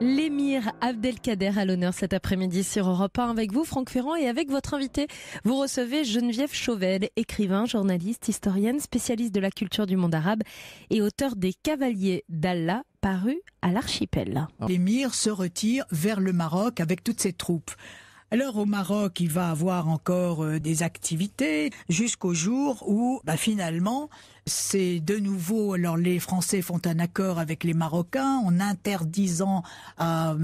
L'émir Abdelkader à l'honneur cet après-midi sur Europe 1 avec vous, Franck Ferrand, et avec votre invité. Vous recevez Geneviève Chauvel, écrivain, journaliste, historienne, spécialiste de la culture du monde arabe et auteur des Cavaliers d'Allah, paru à l'Archipel. L'émir se retire vers le Maroc avec toutes ses troupes. Alors au Maroc, il va avoir encore des activités jusqu'au jour où finalement, c'est de nouveau, alors les Français font un accord avec les Marocains en interdisant à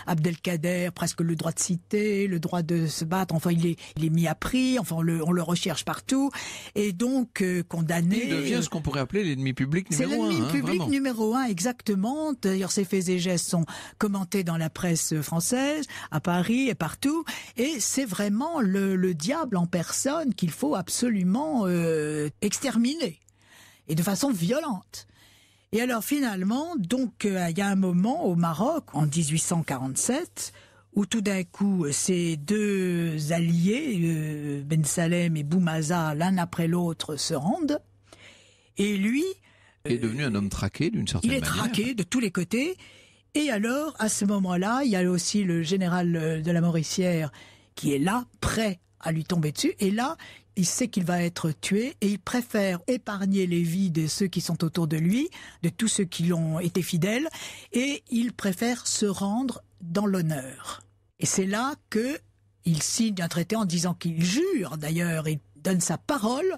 Abdelkader presque le droit de citer, le droit de se battre, enfin il est mis à prix, enfin on le recherche partout et donc condamné. Il devient ce qu'on pourrait appeler l'ennemi public numéro 1. C'est l'ennemi public vraiment. numéro 1, exactement. D'ailleurs ses faits et gestes sont commentés dans la presse française, à Paris et partout. Et c'est vraiment le diable en personne qu'il faut absolument exterminer, et de façon violente. Et alors finalement, donc il y a un moment au Maroc, en 1847, où tout d'un coup, ces deux alliés, Ben Salem et Boumaza, l'un après l'autre, se rendent. Et lui... Il est devenu un homme traqué d'une certaine manière. Il est traqué de tous les côtés. Et alors, à ce moment-là, il y a aussi le général de la Mauricière qui est là, prêt à lui tomber dessus. Et là, il sait qu'il va être tué et il préfère épargner les vies de ceux qui sont autour de lui, de tous ceux qui lui ont été fidèles, et il préfère se rendre dans l'honneur. Et c'est là qu'il signe un traité en disant qu'il jure, d'ailleurs, il donne sa parole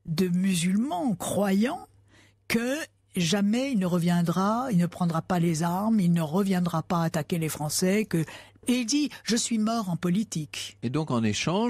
de musulman croyant que jamais il ne reviendra, il ne prendra pas les armes, il ne reviendra pas attaquer les Français, et il dit « je suis mort en politique ». Et donc en échange,